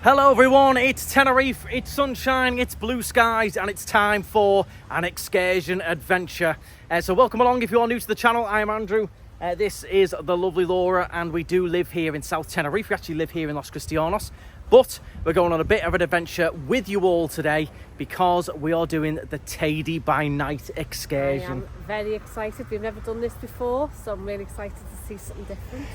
Hello everyone, it's Tenerife, it's sunshine, it's blue skies, and it's time for an excursion adventure. So welcome along if you are new to the channel. I am Andrew, this is the lovely Laura, and we do live here in South Tenerife. We actually live here in Los Cristianos, but we're going on a bit of an adventure with you all today because we are doing the Teide By Night excursion. I am very excited. We've never done this before, so I'm really excited to see something different.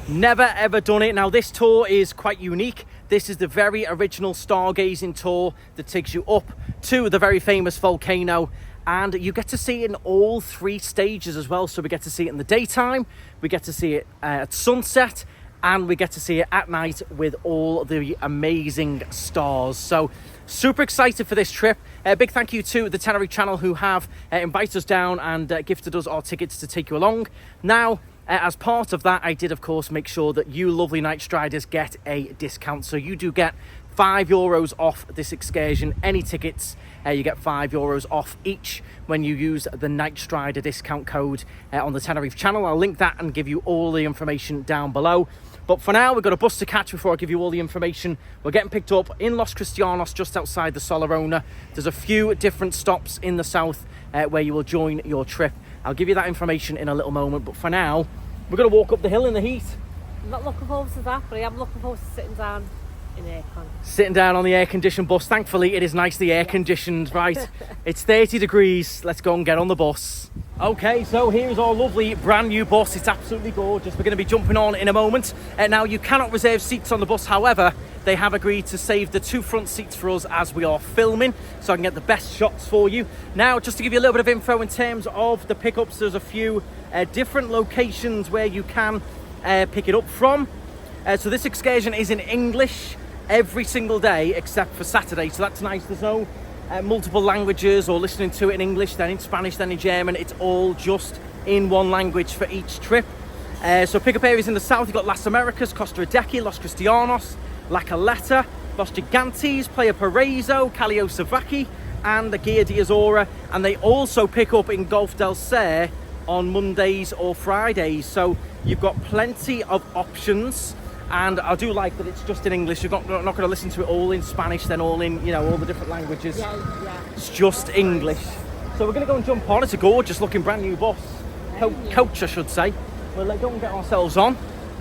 Never ever done it. Now this tour is quite unique. This is the very original stargazing tour that takes you up to the very famous volcano, and you get to see it in all three stages as well. So we get to see it in the daytime, we get to see it at sunset, and we get to see it at night with all the amazing stars. So super excited for this trip. Big thank you to the Tenerife Channel who have invited us down and gifted us our tickets to take you along. Now, as part of that, I did, of course, make sure that you lovely Knightstriders get a discount. So you do get €5 off this excursion. Any tickets, you get €5 off each when you use the Knightstrider discount code on the Tenerife Channel. I'll link that and give you all the information down below. But for now, we've got a bus to catch before I give you all the information. We're getting picked up in Los Cristianos, just outside the Solarona. There's a few different stops in the south where you will join your trip. I'll give you that information in a little moment, but for now, we're going to walk up the hill in the heat. I'm not looking forward to that, but I am looking forward to sitting down in aircon. Sitting down on the air-conditioned bus. Thankfully, it is nicely air-conditioned. Right, it's 30 degrees. Let's go and get on the bus. Okay, so here's our lovely brand new bus. It's absolutely gorgeous. We're going to be jumping on in a moment. Now, you cannot reserve seats on the bus. However, they have agreed to save the two front seats for us as we are filming, so I can get the best shots for you. Now, just to give you a little bit of info in terms of the pickups, there's a few different locations where you can pick it up from. So this excursion is in English every single day except for Saturday, so that's nice. There's no multiple languages or listening to it in English, then in Spanish, then in German. It's all just in one language for each trip. So pickup areas in the south, you've got Las Americas, Costa Rica, Los Cristianos, La Caleta, Los Gigantes, Playa Paraiso, Callao Savaki, and the Guia de Azora. And they also pick up in Golf del Ser on Mondays or Fridays. So you've got plenty of options. And I do like that it's just in English. You're not going to listen to it all in Spanish, then all in, you know, all the different languages. Yeah. It's just English. So we're going to go and jump on. It's a gorgeous looking brand new bus. Coach, I should say. We'll go and get ourselves on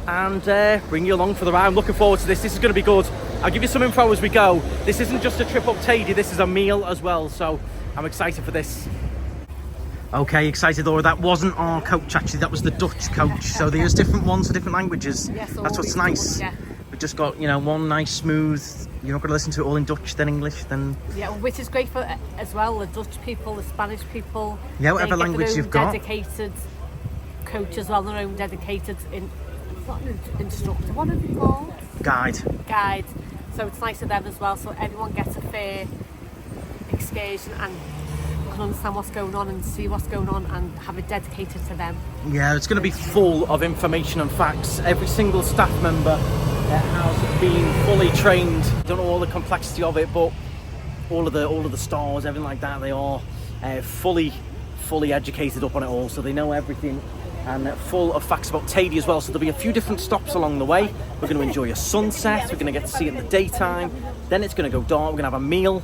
and bring you along for the ride. I'm looking forward to this. This is going to be good. I'll give you some info as we go. This isn't just a trip up Teide. This is a meal as well. So I'm excited for this. Okay, excited, Laura. That wasn't our coach, actually. That was the Dutch coach. So there's different ones for different languages. Yes, that's what's nice. Yeah. We've just got, you know, one nice smooth. You're not going to listen to it all in Dutch, then English, then. Yeah, which is great for as well the Dutch people, the Spanish people. Yeah, whatever language you've got. Dedicated coach as well, their own dedicated instructor. What are they called? Guide. So it's nice of them as well. So everyone gets a fair excursion and can understand what's going on and see what's going on and have it dedicated to them. Yeah, it's going to be full of information and facts. Every single staff member has been fully trained. Don't know all the complexity of it, but all of the stars, everything like that, they are fully educated up on it all, so they know everything, and full of facts about Teide as well. So there'll be a few different stops along the way. We're going to enjoy a sunset. We're going to get to see it in the daytime. Then it's going to go dark. We're going to have a meal.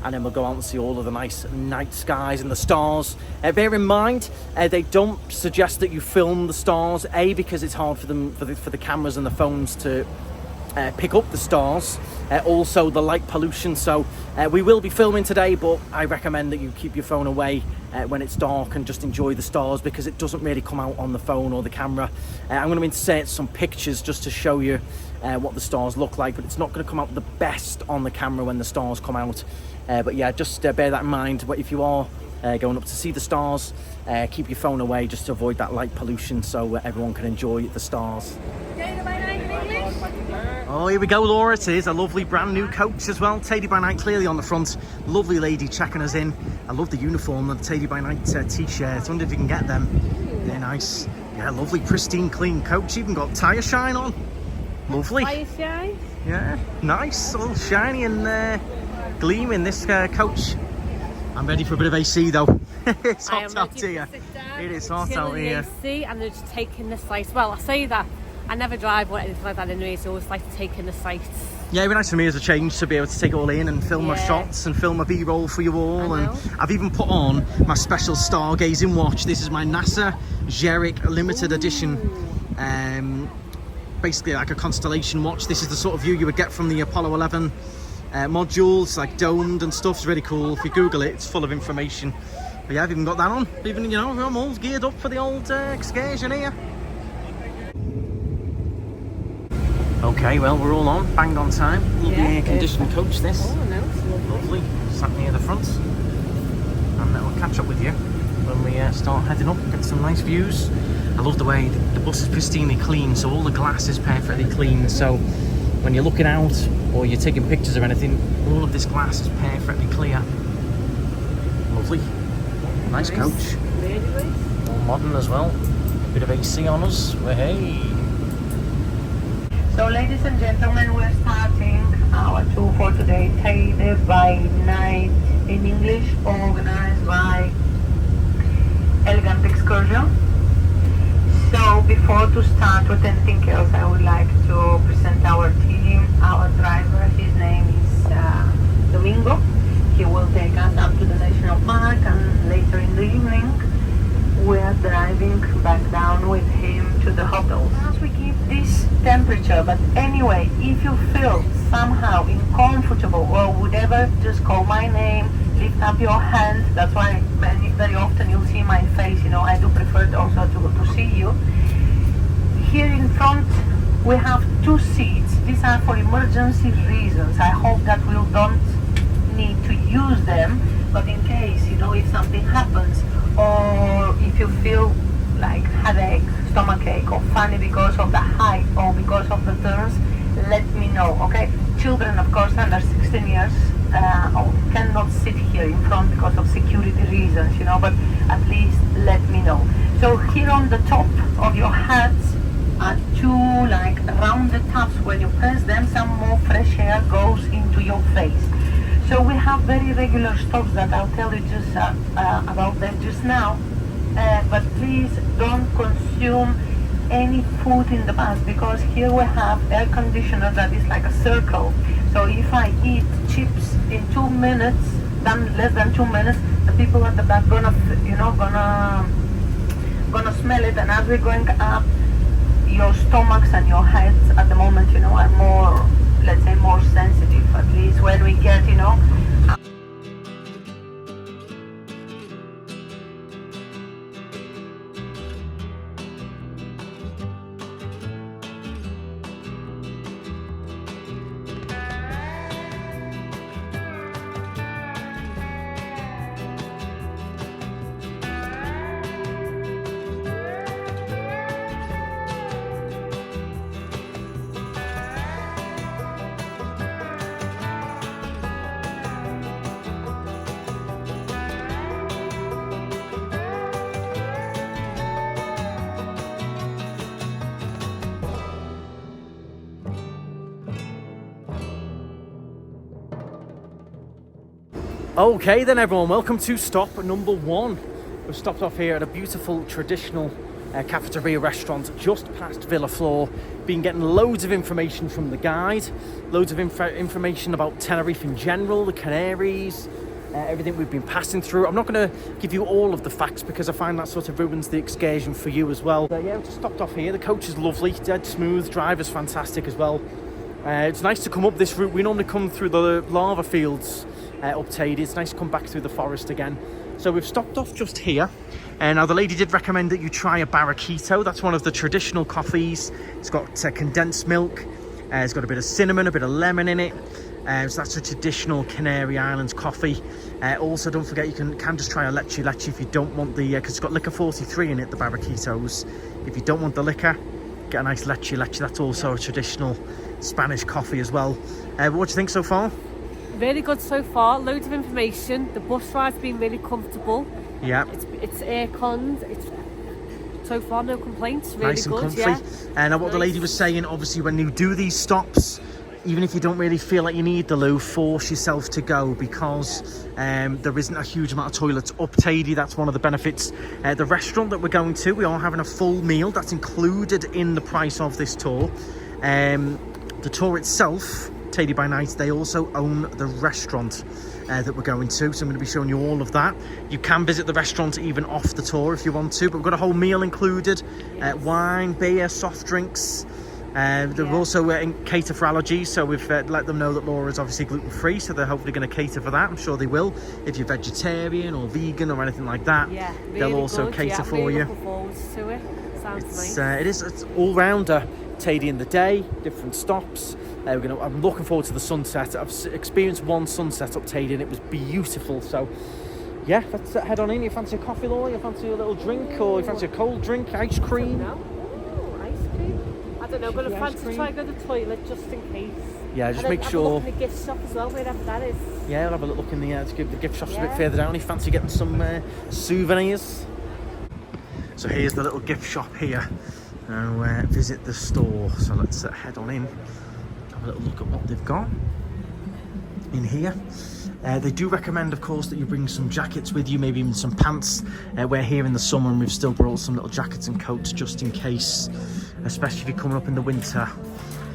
And then we'll go out and see all of the nice night skies and the stars. Bear in mind, they don't suggest that you film the stars, because it's hard for them for the cameras and the phones to pick up the stars. Also the light pollution. So we will be filming today, but I recommend that you keep your phone away when it's dark and just enjoy the stars, because it doesn't really come out on the phone or the camera. I'm going to insert some pictures just to show you what the stars look like, but it's not going to come out the best on the camera when the stars come out. But yeah, just bear that in mind. But if you are going up to see the stars, keep your phone away just to avoid that light pollution, so everyone can enjoy the stars. Oh, here we go, Laura. It is a lovely brand new coach as well. Teide By Night clearly on the front. Lovely lady checking us in. I love the uniform, the Teide By Night t-shirt. I wonder if you can get them. They're nice. Yeah, lovely, pristine, clean coach. Even got tyre shine on. Lovely. Tyre shine? Yeah, nice. All shiny and gleaming, this coach. I'm ready for a bit of AC though. It's hot out here. It is hot out here. AC, and they're just taking the sights. Well, I say that I never drive or anything like that anyway, so I always like to take in the sights. Yeah, it'd be nice for me as a change to be able to take it all in and film my shots and film a B-roll for you all. And I've even put on my special stargazing watch. This is my NASA Zurich limited edition, basically like a constellation watch. This is the sort of view you would get from the Apollo 11 modules, like domed and stuff. It's really cool. If you Google it, it's full of information. But yeah, I've even got that on. Even, you know, I'm all geared up for the old excursion here. Okay, well, we're all on, banged on time. Lovely air-conditioned coach, this. Oh, no, it's lovely. Sat near the front. And we'll catch up with you when we start heading up, get some nice views. I love the way the bus is pristinely clean, so all the glass is perfectly clean. So when you're looking out or you're taking pictures of anything, all of this glass is perfectly clear. Lovely. Nice coach. Really nice. All modern as well. Bit of AC on us. Hey. So ladies and gentlemen, we're starting our tour for today, Teide By Night in English, organized by Elegant Excursion. So before to start with anything else, I would like to present our team, our driver. His name is Domingo. He will take us up to the National Park, and later in the evening we are driving back down with him to the hotel. As we keep this temperature, but anyway, if you feel somehow uncomfortable or whatever, just call my name, lift up your hand. That's why very often you'll see my face, you know, I do prefer also to see you. Here in front we have 2 seats. These are for emergency reasons. I hope that we don't need to use them, but in case, you know, if something happens, or if you feel like headache, stomachache, or funny because of the height or because of the turns, let me know, okay? Children, of course, under 16 years cannot sit here in front because of security reasons, you know, but at least let me know. So here on the top of your hats are 2 like rounded tabs. When you press them, some more fresh air goes into your face. So we have very regular stops that I'll tell you just about them just now. But please don't consume any food in the bus, because here we have air conditioner that is like a circle. So if I eat chips in 2 minutes, then less than 2 minutes, the people at the back gonna smell it. And as we're going up, your stomachs and your heads at the moment, you know, are more, let's say, more sensitive. At least when we get, you know. Okay then everyone, welcome to stop number 1. We've stopped off here at a beautiful traditional cafeteria restaurant just past Villa Flor. Been getting loads of information from the guide, loads of information about Tenerife in general, the Canaries, everything we've been passing through. I'm not going to give you all of the facts because I find that sort of ruins the excursion for you as well. But yeah, we just stopped off here. The coach is lovely, dead smooth, driver's fantastic as well. It's nice to come up this route. We normally come through the lava fields up Teide. It's nice to come back through the forest again. So we've stopped off just here. And now the lady did recommend that you try a barraquito. That's one of the traditional coffees. It's got condensed milk. It's got a bit of cinnamon, a bit of lemon in it. So that's a traditional Canary Islands coffee. Also, don't forget you can just try a leche if you don't want the, because it's got liquor 43 in it, the barraquitos. If you don't want the liquor, get a nice leche. That's also a traditional Spanish coffee as well. What do you think so far? Really good so far. Loads of information. The bus ride's been really comfortable. Yeah. It's air-conned. It's so far no complaints. Really nice and good. comfy. Yeah. And what the lady was saying, obviously, when you do these stops, even if you don't really feel like you need the loo, force yourself to go, because there isn't a huge amount of toilets up Teide. That's one of the benefits. The restaurant that we're going to, we are having a full meal. That's included in the price of this tour. The tour itself Teide By Night, they also own the restaurant that we're going to, so I'm going to be showing you all of that. You can visit the restaurant even off the tour if you want to, but we've got a whole meal included, wine, beer, soft drinks. They've also cater for allergies, so we've let them know that Laura's obviously gluten-free, so they're hopefully going to cater for that. I'm sure they will. If you're vegetarian or vegan or anything like that, really they'll also cater for you. Looking forward to it. Sounds nice. It's all-rounder Teide in the day, different stops. I'm looking forward to the sunset. I've experienced one sunset up Teide and it was beautiful. So yeah, let's head on in. You fancy a coffee, Laura? You fancy a little drink, or you fancy a cold drink, ice cream? I don't know, but I fancy try to go to the toilet just in case. Yeah, just make sure. Have a look in the gift shop as well, wherever that is. Yeah, we'll have a look in the gift shop's a bit further down. You fancy getting some souvenirs? So here's the little gift shop here. Now visit the store. So let's head on in. Have a little look at what they've got in here. They do recommend, of course, that you bring some jackets with you, maybe even some pants. We're here in the summer and we've still brought some little jackets and coats just in case, especially if you're coming up in the winter.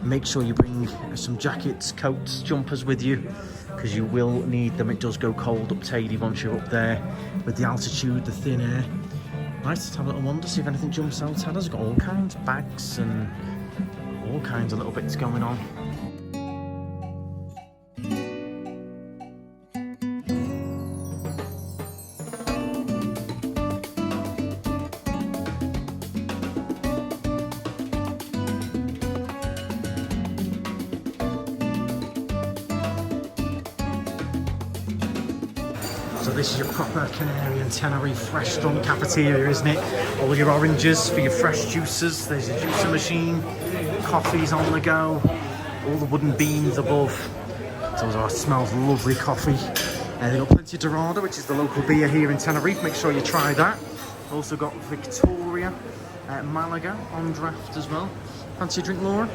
Make sure you bring some jackets, coats, jumpers with you, because you will need them. It does go cold up Teide once you're up there with the altitude, the thin air. Right, let's have a little wander, see if anything jumps out at us. Got all kinds of bags and all kinds of little bits going on. So this is your proper Canarian Tenerife restaurant cafeteria, isn't it? All your oranges for your fresh juices. There's your juicer machine, coffee's on the go, all the wooden beams above. So it smells lovely coffee. They've got plenty of Dorada, which is the local beer here in Tenerife. Make sure you try that. Also got Victoria, Malaga on draft as well. Fancy a drink, Laura?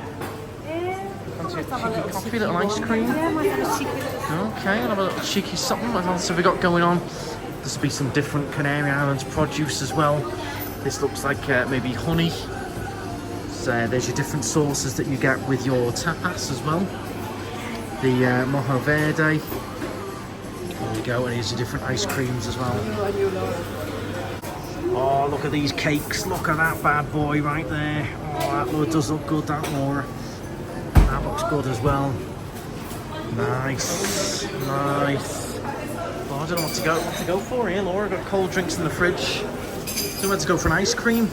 Fancy a cheeky coffee, little ice cream? Yeah, might have a cheeky. Okay, I'll have a little cheeky something. What else have we got going on? There'll be some different Canary Islands produce as well. This looks like maybe honey. So there's your different sauces that you get with your tapas as well. The mojo verde. There we go, and here's your different ice creams as well. Oh, look at these cakes. Look at that bad boy right there. Oh, that does look good, that, Laura. That looks good as well. Nice, nice. Oh, I don't know what to go for here, Laura. I've got cold drinks in the fridge. So let's go for an ice cream.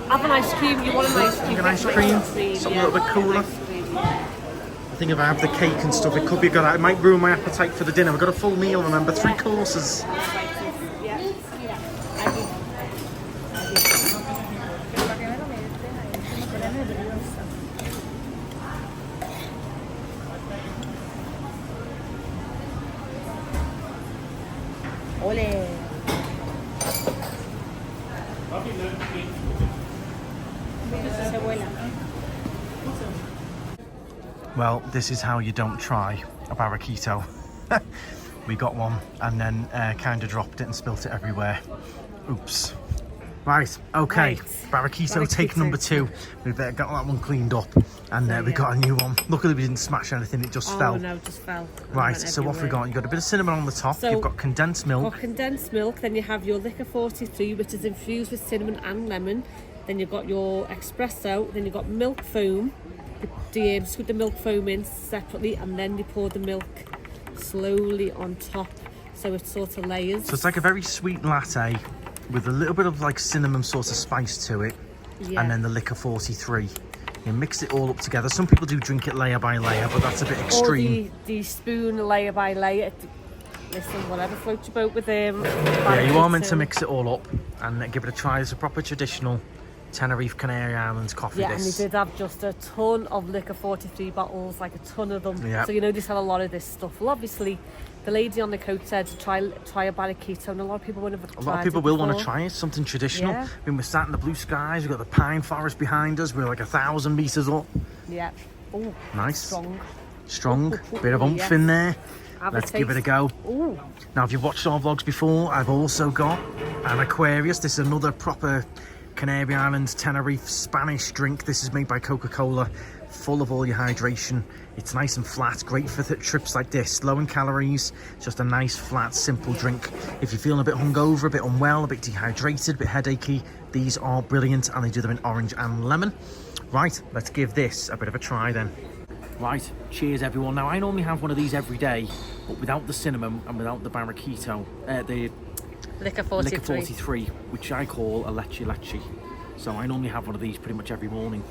Have an ice cream. You want an ice cream? An ice cream. Something a little bit cooler. I think if I have the cake and stuff, it could be good. It might ruin my appetite for the dinner. We've got a full meal, remember, 3 courses. Ole. Well, this is how you don't try a barraquito. We got one and then kind of dropped it and spilt it everywhere. Oops. Right, okay. Barraquito take number 2. We've got that one cleaned up and we got a new one. Luckily we didn't smash anything, it just fell. Oh no, it just fell. Right, so off we got. You've got a bit of cinnamon on the top, so you've got condensed milk. Condensed milk, then you have your liquor 43, which is infused with cinnamon and lemon. Then you've got your espresso, then you've got milk foam. You scoop the milk foam in separately and then you pour the milk slowly on top, so it sort of layers. So it's like a very sweet latte with a little bit of like cinnamon sort of spice to it, and then the liquor 43. You mix it all up together. Some people do drink it layer by layer, but that's a bit extreme. Or the spoon layer by layer. Listen, whatever floats your boat with them. Yeah, you are meant to mix it all up and give it a try. It's a proper traditional Tenerife Canary Islands coffee. Yeah, and they did have just a ton of liquor 43 bottles, like a ton of them. Yeah. So you know they sell a lot of this stuff. Well, obviously, the lady on the coat said to try a barraquito, and a lot of people won't have tried it. A lot of people will want to try it. Something traditional. Yeah. I mean, we're sat in the blue skies. We've got the pine forest behind us. We're like 1,000 meters up. Yeah. Oh, nice. Strong. Bit of oomph in there. Let's give it a go. Ooh. Now, if you've watched our vlogs before, I've also got an Aquarius. This is another proper Canary Islands Tenerife Spanish drink. This is made by Coca-Cola. full of all your hydration. It's nice and flat, great for trips like this, low in calories, just a nice flat simple drink. If you're feeling a bit hungover, a bit unwell, a bit dehydrated, a bit headachy, these are brilliant, and they do them in orange and lemon. Right, let's give this a bit of a try then. Right, cheers everyone. Now I normally have one of these every day, but without the cinnamon and without the barraquito, the Liquor 43, which I call a leche leche. So I normally have one of these pretty much every morning.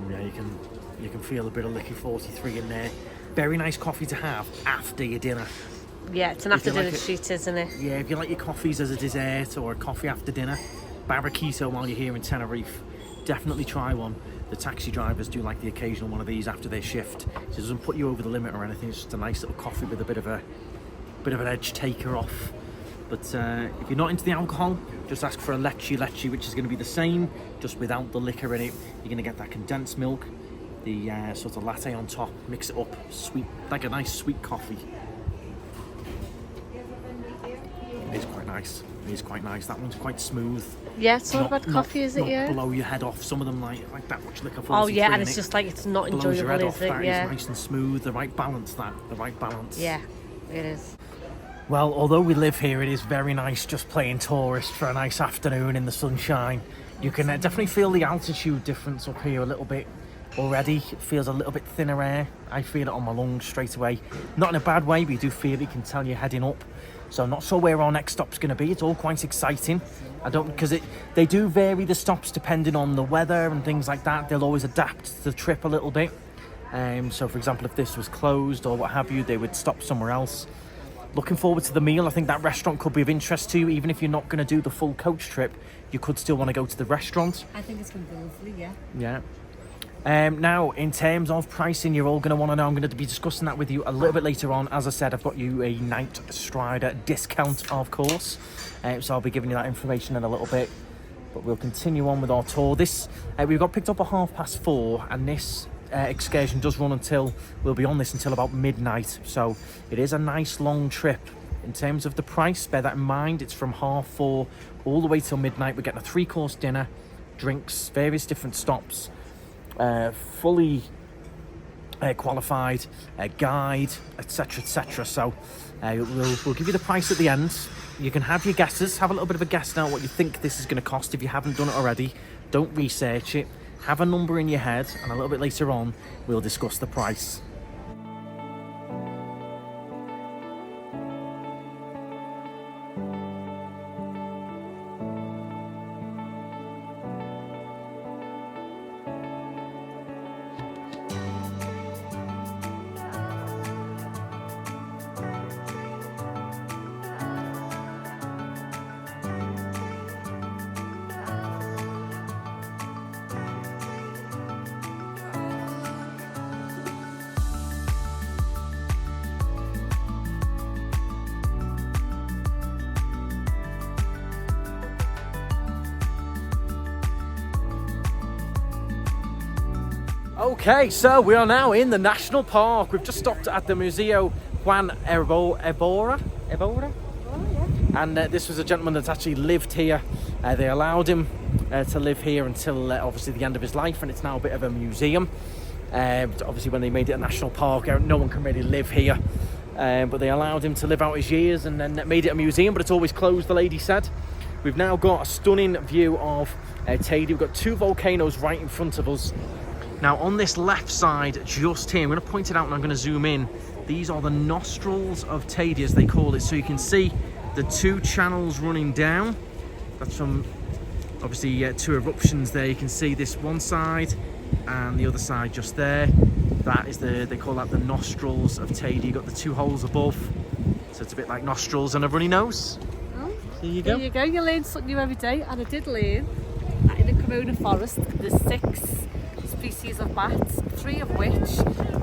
Yeah, you can feel a bit of liquor 43 in there. Very nice coffee to have after your dinner. Yeah, it's an after dinner treat, isn't it? Yeah, if you like your coffees as a dessert or a coffee after dinner, barraquito while you're here in Tenerife, definitely try one. The taxi drivers do like the occasional one of these after their shift, so it doesn't put you over the limit or anything. It's just a nice little coffee with a bit of an edge taker off. But if you're not into the alcohol, just ask for a leche leche, which is going to be the same, just without the liquor in it. You're going to get that condensed milk, the sort of latte on top, mix it up, sweet, like a nice sweet coffee. It is quite nice. It is quite nice. That one's quite smooth. Yeah, it's all about coffee, is it? Not blow your head off. Some of them like that much liquor. Oh yeah, and it's just like it's not enjoyable, is it? Yeah. It's nice and smooth. The right balance. The right balance. Yeah, it is. Well, although we live here, it is very nice just playing tourist for a nice afternoon in the sunshine. You can definitely feel the altitude difference up here a little bit already. It feels a little bit thinner air. I feel it on my lungs straight away. Not in a bad way, but you do feel it. You can tell you're heading up. So I'm not sure where our next stop's going to be. It's all quite exciting. Because they do vary the stops depending on the weather and things like that. They'll always adapt the trip a little bit. So for example, if this was closed or what have you, they would stop somewhere else. Looking forward to the meal. I think that restaurant could be of interest to you. Even if you're not going to do the full coach trip, you could still want to go to the restaurant. I think it's going to be lovely, yeah. Yeah. Now, in terms of pricing, you're all going to want to know. I'm going to be discussing that with you a little bit later on. As I said, I've got you a Knightstrider discount, of course. So I'll be giving you that information in a little bit. But we'll continue on with our tour. We got picked up at 4:30, and this excursion does run we'll be on this until about midnight. So it is a nice long trip. In terms of the price, bear that in mind. It's from 4:30 all the way till midnight. We're getting a 3-course dinner, drinks, various different stops. Fully qualified guide, etc, etc. So we'll give you the price at the end. You can have your guesses, have a little bit of a guess now what you think this is going to cost. If you haven't done it already, don't research it, have a number in your head, and a little bit later on we'll discuss the price. Okay, so we are now in the national park. We've just stopped at the Museo Juan Ebora? Oh, yeah. And this was a gentleman that actually lived here. They allowed him to live here until obviously the end of his life, and it's now a bit of a museum. Obviously when they made it a national park, no one can really live here. But they allowed him to live out his years and then made it a museum, but it's always closed, the lady said. We've now got a stunning view of Teide. We've got 2 volcanoes right in front of us. Now on this left side, just here, I'm going to point it out and I'm going to zoom in. These are the nostrils of Teide, as they call it. So you can see the 2 channels running down. That's from, obviously, 2 eruptions there. You can see this one side and the other side just there. That is they call that the nostrils of Teide. You've got the 2 holes above. So it's a bit like nostrils and a runny nose. Oh, there you go. There you go. You learn something new every day. And I did learn that in the Corona forest, there's 6 species of bats, 3 of which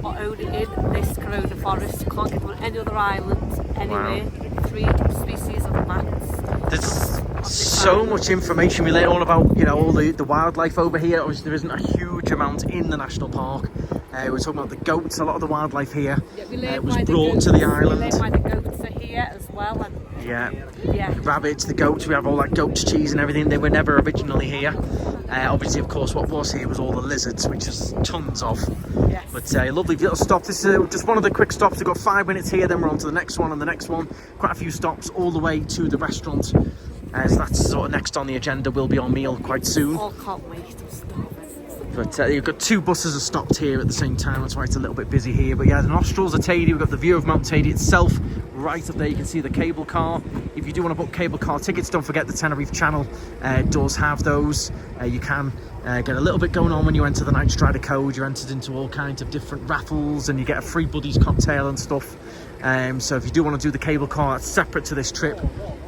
are only in this Corona forest. You can't get them on any other island anywhere. Wow. 3 species of bats. So much information we learn all about, you know, all the wildlife over here. Obviously there isn't a huge amount in the national park. We're talking about the goats. A lot of the wildlife here was brought to the island. We learn why the goats are here as well. And yeah, yeah, rabbits, the goats, we have all that goat's cheese and everything. They were never originally here. Obviously, of course, what was here was all the lizards, which is tons of. yes. But lovely little stop. This is just one of the quick stops. We've got 5 minutes here, then we're on to the next one and the next one. Quite a few stops all the way to the restaurant. So that's sort of next on the agenda. We'll be on meal quite soon. Oh, can't wait. I'm starving. But you've got 2 buses are stopped here at the same time. That's why it's a little bit busy here. But yeah, the nostrils of Teide. We've got the view of Mount Teide itself. Right up there, you can see the cable car. If you do want to book cable car tickets, don't forget the Tenerife Channel does have those. You can get a little bit going on when you enter the Knightstrider code. You're entered into all kinds of different raffles and you get a free buddies cocktail and stuff. So if you do want to do the cable car, it's separate to this trip.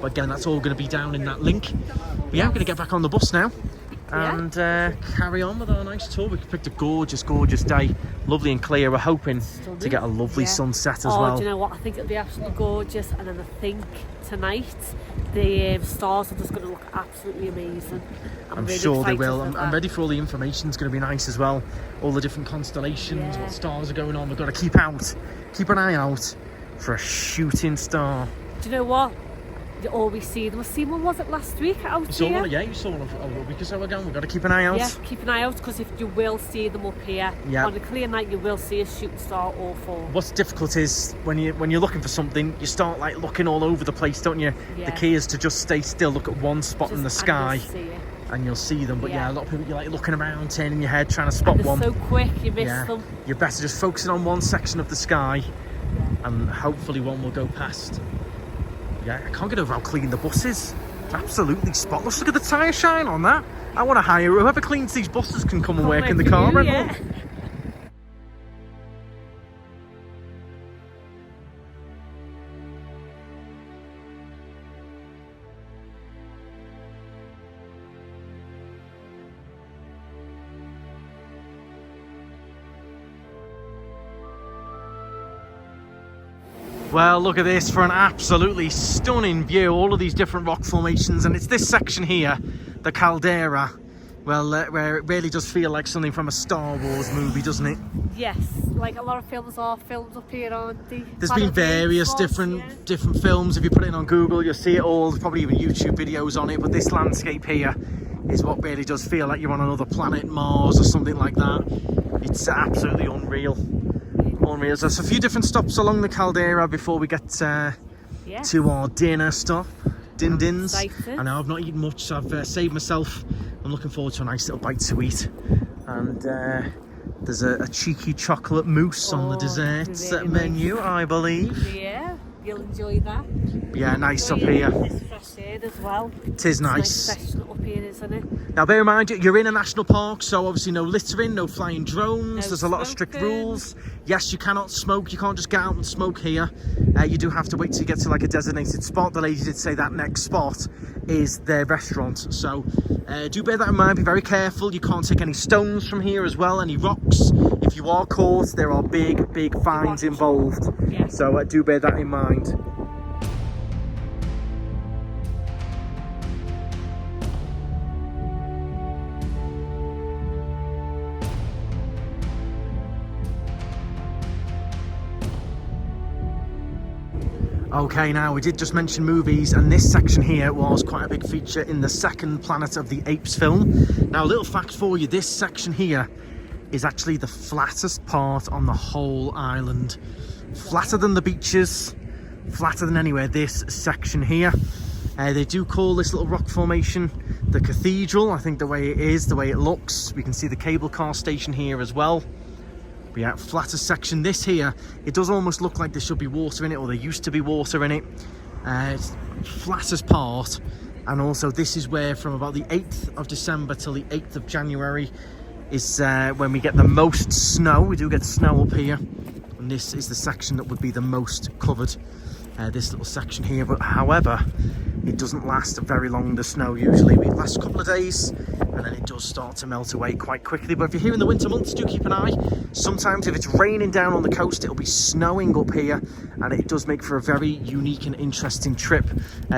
But again, that's all going to be down in that link. But yeah, I'm going to get back on the bus now and carry on with our nice tour. We picked a gorgeous day, lovely and clear. We're hoping to get a lovely sunset as well. Do you know what? I think it'll be absolutely gorgeous, and then I think tonight the stars are just going to look absolutely amazing. I'm really sure they excited will. for I'm that. ready for all the information. It's going to be nice as well. All the different constellations, what stars are going on. We've got to keep an eye out for a shooting star. Do you know what? You always see them. When was it last week out You saw here? one, yeah, you saw one a week or so ago. We've got to keep an eye out. Yeah, keep an eye out, because if you will see them up here on a clear night, you will see a shooting star or 4. What's difficult is when you're looking for something, you start like looking all over the place, don't you? Yeah. The key is to just stay still, look at one spot in the sky, and you'll see them. But yeah, a lot of people, you're like looking around, turning your head, trying to spot one. They're so quick, you miss them. You're better just focusing on one section of the sky, and hopefully one will go past. Yeah, I can't get over how clean the bus is. It's absolutely spotless. Look at the tyre shine on that. I want to hire whoever cleans these buses can come and work in the car rental. Well, look at this for an absolutely stunning view. All of these different rock formations, and it's this section here, the caldera, well, where it really does feel like something from a Star Wars movie, doesn't it? Yes, like a lot of films are filmed up here, aren't they? There's been various different films. If you put it in on Google, you'll see it all. There's probably even YouTube videos on it. But this landscape here is what really does feel like you're on another planet, Mars or something like that. It's absolutely unreal. Unreal. There's a few different stops along the caldera before we get to our dinner stop. Din-dins. I know I've not eaten much, so I've saved myself. I'm looking forward to a nice little bite to eat. And there's a cheeky chocolate mousse on the desserts menu, I believe. Yeah, you'll enjoy that. But yeah, nice up here. It's fresh air as well. It is nice. It's nice up here, isn't it? Now bear in mind, you're in a national park, so obviously no littering, no flying drones. There's a lot of strict rules. Yes, you cannot smoke. You can't just get out and smoke here. You do have to wait till you get to like a designated spot. The lady did say that next spot is their restaurant, so do bear that in mind. Be very careful. You can't take any stones from here as well, any rocks. If you are caught, there are big fines involved. Yeah. So do bear that in mind. Okay, now we did just mention movies, and this section here was quite a big feature in the second Planet of the Apes film. Now, a little fact for you, this section here is actually the flattest part on the whole island. Flatter than the beaches, flatter than anywhere, this section here. They do call this little rock formation the cathedral. I think the way it is, the way it looks. We can see the cable car station here as well. But yeah, flatter section. This here, it does almost look like there should be water in it, or there used to be water in it. It's flattest part. And also this is where from about the 8th of December till the 8th of January is when we get the most snow. We do get snow up here. And this is the section that would be the most covered. This little section here. But however, it doesn't last very long, the snow usually. It lasts a couple of days and then it does start to melt away quite quickly. But if you're here in the winter months, do keep an eye. Sometimes if it's raining down on the coast, it'll be snowing up here, and it does make for a very unique and interesting trip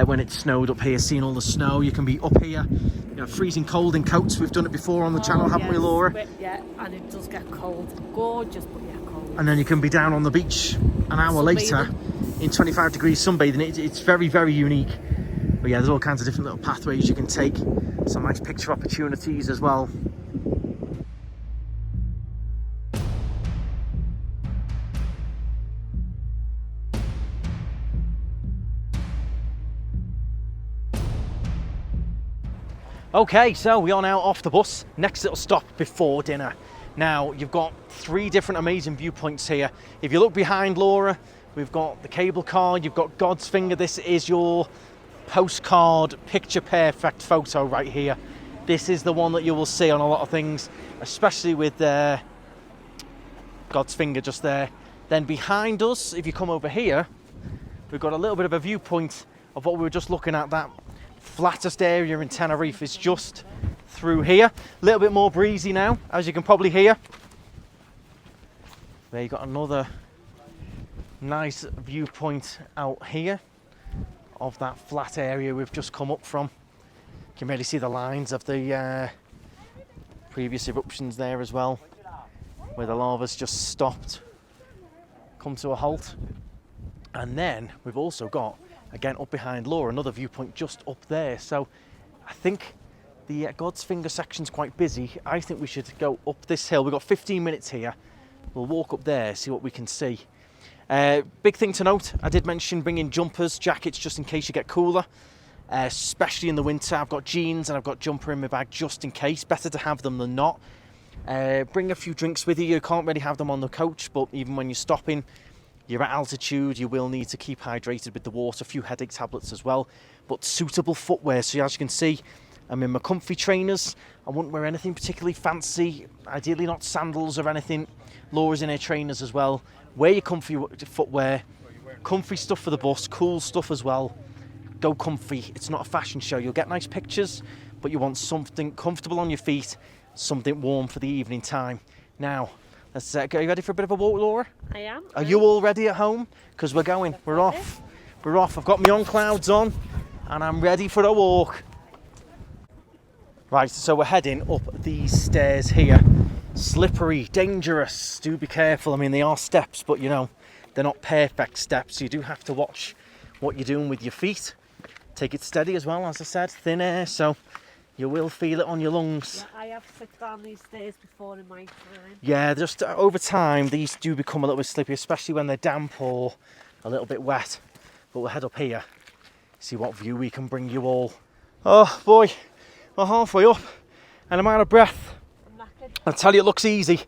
when it's snowed up here, seeing all the snow. You can be up here, you know, freezing cold in coats. We've done it before on the channel, haven't we, Laura? Yeah, and it does get cold. Gorgeous, but yeah, cold. And then you can be down on the beach an hour later in 25 degrees sunbathing. It's very, very unique. But yeah, there's all kinds of different little pathways you can take. Some nice picture opportunities as well. Okay, so we are now off the bus. Next little stop before dinner. Now, you've got 3 different amazing viewpoints here. If you look behind Laura, we've got the cable car, you've got God's Finger. This is your postcard picture perfect photo right here. This is the one that you will see on a lot of things, especially with God's Finger just there. Then behind us, if you come over here, we've got a little bit of a viewpoint of what we were just looking at. That flattest area in Tenerife is just through here. A little bit more breezy now, as you can probably hear. There you got another nice viewpoint out here of that flat area we've just come up from. You can really see the lines of the previous eruptions there as well, where the lava's just stopped, come to a halt. And then we've also got, again up behind Laura, another viewpoint just up there. So I think the God's Finger section's quite busy. I think we should go up this hill. We've got 15 minutes here. We'll walk up there, see what we can see. Big thing to note, I did mention bringing jumpers, jackets, just in case you get cooler, especially in the winter. I've got jeans and I've got jumper in my bag just in case. Better to have them than not. Bring a few drinks with you. You can't really have them on the coach, but even when you're stopping, you're at altitude, you will need to keep hydrated with the water. A few headache tablets as well, but suitable footwear. So as you can see, I'm in my comfy trainers. I wouldn't wear anything particularly fancy, ideally not sandals or anything. Laura's in her trainers as well. Wear your comfy footwear, comfy stuff for the bus, cool stuff as well. Go comfy. It's not a fashion show. You'll get nice pictures, but you want something comfortable on your feet, something warm for the evening time. Now, let's are you ready for a bit of a walk, Laura? I am. Are you all ready at home? Because we're going. We're off. We're off. I've got my on clouds on, and I'm ready for a walk. Right, so we're heading up these stairs here. Slippery, dangerous, do be careful. I mean, they are steps, but you know, they're not perfect steps, so you do have to watch what you're doing with your feet. Take it steady as well, as I said, thin air, so you will feel it on your lungs. Yeah, I have slipped down these stairs before in my time. Yeah, just over time, these do become a little bit slippery, especially when they're damp or a little bit wet. But we'll head up here, see what view we can bring you all. Oh boy, we're halfway up and I'm out of breath. I'll tell you, it looks easy.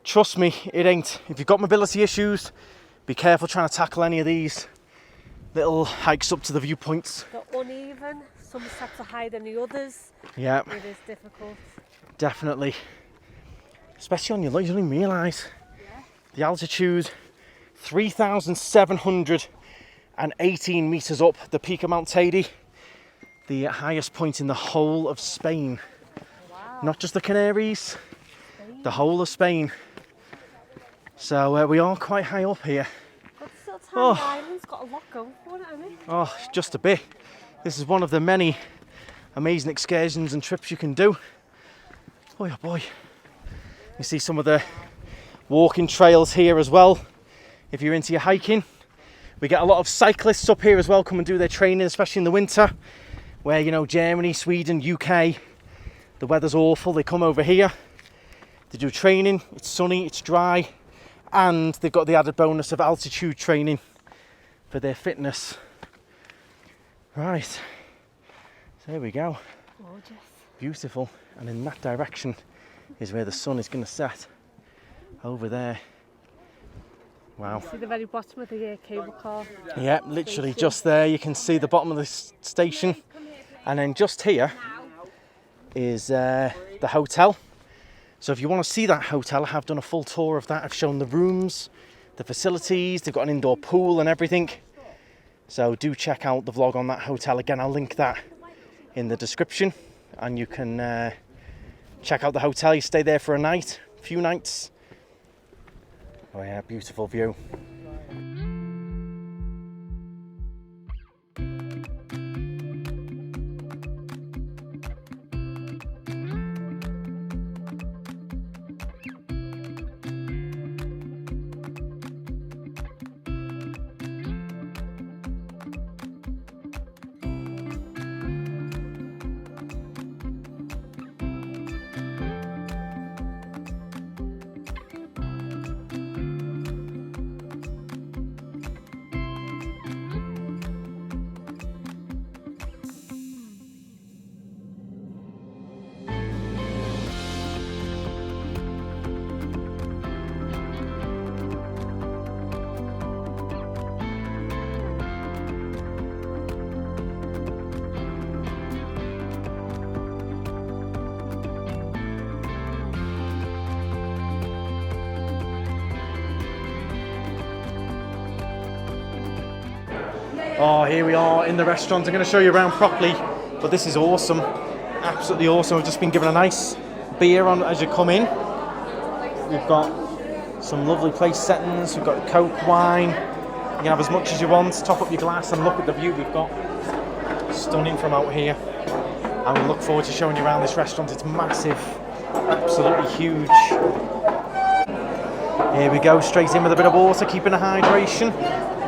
Trust me, it ain't. If you've got mobility issues, be careful trying to tackle any of these little hikes up to the viewpoints. They're uneven. Some steps are higher than the others. Yeah. It is difficult. Definitely. Especially on your legs, you don't even realise. Yeah. The altitude, 3,718 metres up, the peak of Mount Teide. The highest point in the whole of Spain. Not just the Canaries, the whole of Spain. So we are quite high up here. But still tiny island's got a lot going for it, hasn't it? Oh, just a bit. This is one of the many amazing excursions and trips you can do. Oh yeah, boy. You see some of the walking trails here as well. If you're into your hiking, we get a lot of cyclists up here as well, come and do their training, especially in the winter, where, you know, Germany, Sweden, UK, the weather's awful. They come over here, they do training, it's sunny, it's dry, and they've got the added bonus of altitude training for their fitness. Right, so there we go. Gorgeous. Beautiful. And in that direction is where the sun is going to set, over there. Wow. See the very bottom of the cable car? Yeah, literally just there. You can see the bottom of the station. And then just here is the hotel. So if you want to see that hotel, I have done a full tour of that. I've shown the rooms, the facilities. They've got an indoor pool and everything. So do check out the vlog on that hotel. Again, I'll link that in the description, and you can check out the hotel. You stay there for a few nights. Oh yeah, beautiful view. Oh, here we are in the restaurant. I'm going to show you around properly, but this is awesome. Absolutely awesome. I've just been given a nice beer on as you come in. We've got some lovely place settings. We've got Coke, wine. You can have as much as you want. Top up your glass and look at the view we've got. Stunning from out here. And we look forward to showing you around this restaurant. It's massive. Absolutely huge. Here we go, straight in with a bit of water, keeping a hydration.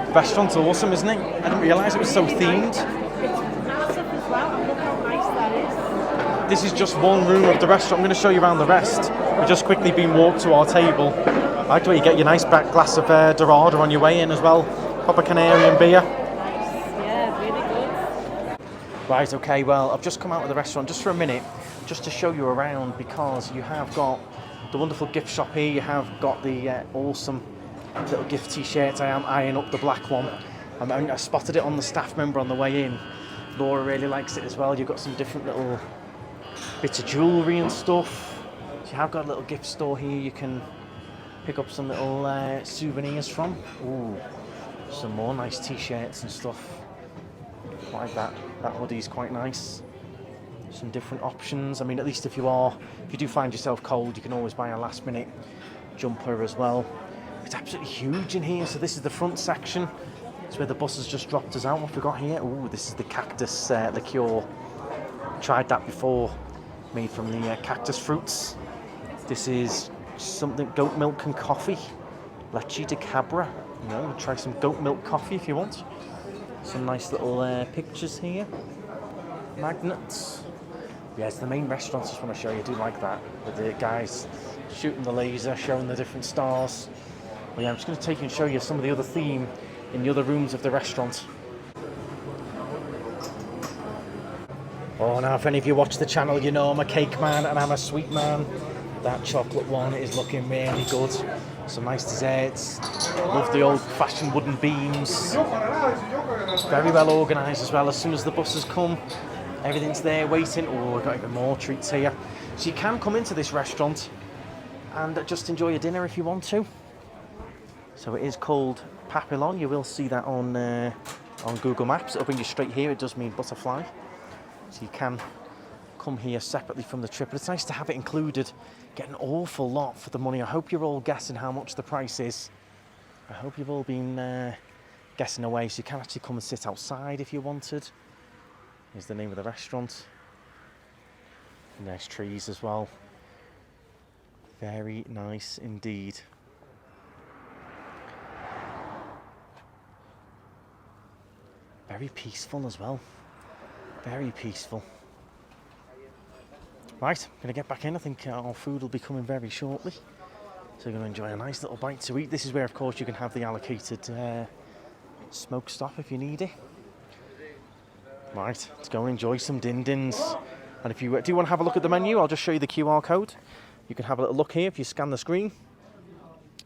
The restaurant's awesome, isn't it? I didn't realise it was so themed. It's massive as well, and look how nice that is. This is just one room of the restaurant. I'm going to show you around the rest. We've just quickly been walked to our table. I like the way you get your nice back glass of Dorada on your way in as well. Proper Canarian beer. Yeah, really good. Right, okay, well, I've just come out of the restaurant just for a minute, just to show you around, because you have got the wonderful gift shop here. You have got the awesome little gift t-shirts. I am eyeing up the black one. I spotted it on the staff member on the way in. Laura really likes it as well. You've got some different little bits of jewellery and stuff. So you have got a little gift store here you can pick up some little souvenirs from. Ooh, some more nice t-shirts and stuff. Like that. That hoodie's quite nice. Some different options. I mean, at least if you do find yourself cold, you can always buy a last minute jumper as well. It's absolutely huge in here. So this is the front section. It's where the bus has just dropped us out. What have we got here? Oh, this is the cactus liqueur. Tried that before. Made from the cactus fruits. This is something goat milk and coffee. Leche de cabra. You know, try some goat milk coffee if you want. Some nice little pictures here. Magnets. Yes, the main restaurants I just want to show you. I do like that. With the guys shooting the laser, showing the different stars. Well, yeah, I'm just going to take you and show you some of the other theme in the other rooms of the restaurant. Oh, now if any of you watch the channel, you know I'm a cake man and I'm a sweet man. That chocolate one is looking really good. Some nice desserts. Love the old-fashioned wooden beams. Very well organised as well. As soon as the buses come, everything's there waiting. Oh, we've got even more treats here. So you can come into this restaurant and just enjoy your dinner if you want to. So it is called Papillon. You will see that on Google Maps. It'll bring you straight here. It does mean butterfly. So you can come here separately from the trip. But it's nice to have it included. Get an awful lot for the money. I hope you're all guessing how much the price is. I hope you've all been guessing away. So you can actually come and sit outside if you wanted. Here's the name of the restaurant. Nice trees as well. Very nice indeed. Very peaceful as well. Very peaceful. Right, I'm going to get back in. I think our food will be coming very shortly. So you're going to enjoy a nice little bite to eat. This is where, of course, you can have the allocated smoke stop if you need it. Right, let's go and enjoy some din-dins. And if you do want to have a look at the menu, I'll just show you the QR code. You can have a little look here if you scan the screen.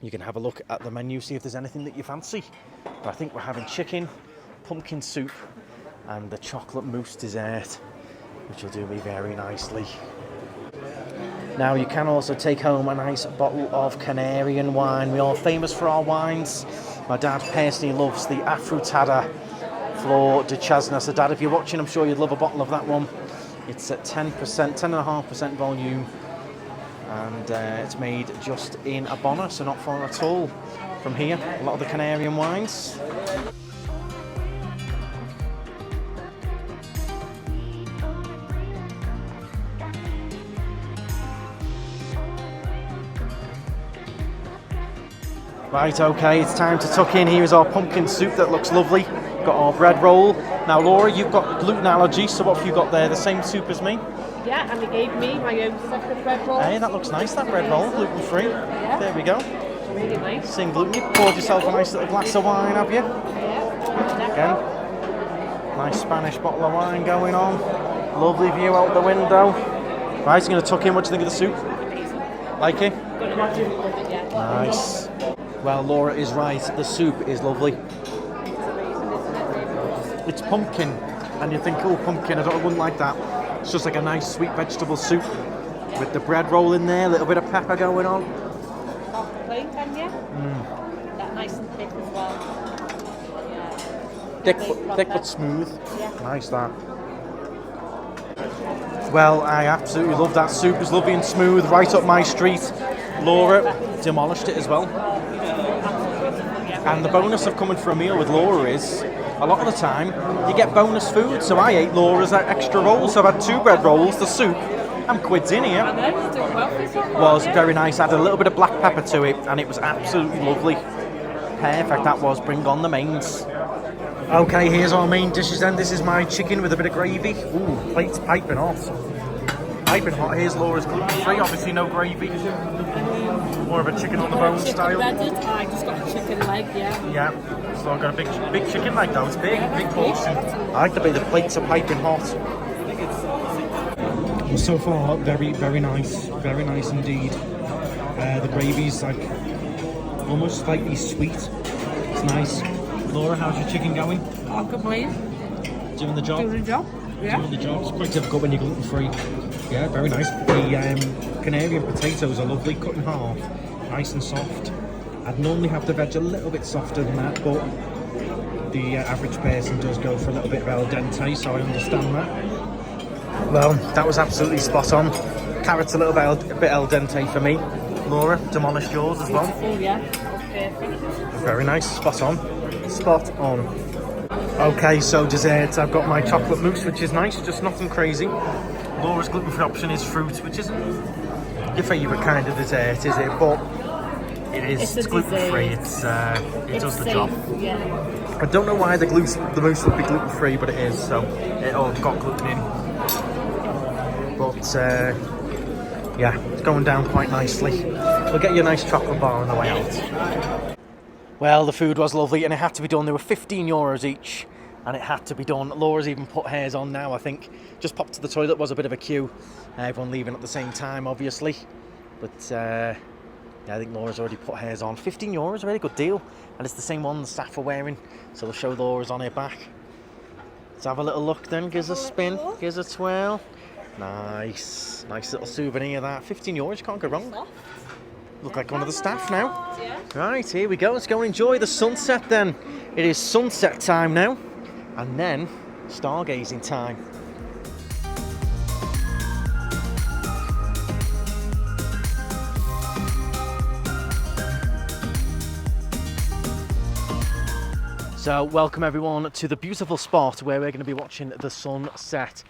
You can have a look at the menu, see if there's anything that you fancy. But I think we're having chicken, pumpkin soup, and the chocolate mousse dessert, which will do me very nicely. Now you can also take home a nice bottle of Canarian wine. We are famous for our wines. My dad personally loves the Afrutada Flor de Chasna. So Dad, if you're watching, I'm sure you'd love a bottle of that one. It's at 10%, 10.5% volume, and it's made just in Abona, so not far at all from here. A lot of the Canarian wines. Right, okay, it's time to tuck in. Here is our pumpkin soup that looks lovely. Got our bread roll. Now, Laura, you've got gluten allergy, so what have you got there? The same soup as me? Yeah, and they gave me my own separate bread roll. Hey, that looks nice, that bread roll, gluten-free. Yeah. There we go. Really nice. Sing gluten. You poured yourself a nice little glass of wine, have you? Yeah. Again, nice Spanish bottle of wine going on. Lovely view out the window. Right, I'm going to tuck in. What do you think of the soup? Like it? Nice. Well, Laura is right. The soup is lovely. It's pumpkin, and you think, oh, pumpkin, I wouldn't like that. It's just like a nice sweet vegetable soup with the bread roll in there, a little bit of pepper going on. Plain, can you? That nice and thick as well. Yeah. Thick but smooth. Yeah. Nice that. Well, I absolutely love that soup. It's lovely and smooth, right up my street. Laura demolished it as well. And the bonus of coming for a meal with Laura is, a lot of the time, you get bonus food. So I ate Laura's extra rolls. So I've had 2 bread rolls, the soup, and quids in here. Was very nice. Added a little bit of black pepper to it, and it was absolutely lovely. Perfect, that was. Bring on the mains. Okay, here's our main dishes then. This is my chicken with a bit of gravy. Ooh, plate's piping hot. Piping hot. Here's Laura's gluten-free, obviously no gravy. More of a chicken on the bone style. I just got a chicken leg, yeah. Yeah, so I've got a big chicken leg though. It's big portion. I like the way the plates are piping hot. Well, so far, very nice indeed. The gravy's like almost slightly sweet. It's nice. Laura, how's your chicken going? I'll complain. Doing the job? Doing the job, yeah. Doing the job. It's quite difficult when you're gluten-free. Yeah, very nice. The Canarian potatoes are lovely, cut in half, nice and soft. I'd normally have the veg a little bit softer than that, but the average person does go for a little bit of al dente, so I understand that. Well, that was absolutely spot on. Carrots a little bit al dente for me. Laura, demolished yours as well. Oh yeah, perfect. Very nice, spot on. Spot on. Okay, so desserts. I've got my chocolate mousse, which is nice, just nothing crazy. Laura's gluten-free option is fruit, which isn't your favourite kind of dessert, is it? But it's gluten-free. It does the job. Yeah. I don't know why the mousse would be gluten-free, but it is. So it all got gluten in. But yeah, it's going down quite nicely. We'll get you a nice chocolate bar on the way out. Well, the food was lovely, and it had to be done. They were €15 each. And it had to be done. Laura's even put hers on now, I think. Just popped to the toilet, was a bit of a queue. Everyone leaving at the same time, obviously. But yeah, I think Laura's already put hers on. €15, a really good deal. And it's the same one the staff are wearing. So they'll show Laura's on her back. Let's have a little look then. Gives a spin, gives a twirl. Nice. Nice little souvenir that. €15, you can't go wrong. Look like one of the staff now. Yeah. Right, here we go. Let's go and enjoy the sunset then. It is sunset time now. And then, stargazing time. So, welcome everyone to the beautiful spot where we're going to be watching the sunset.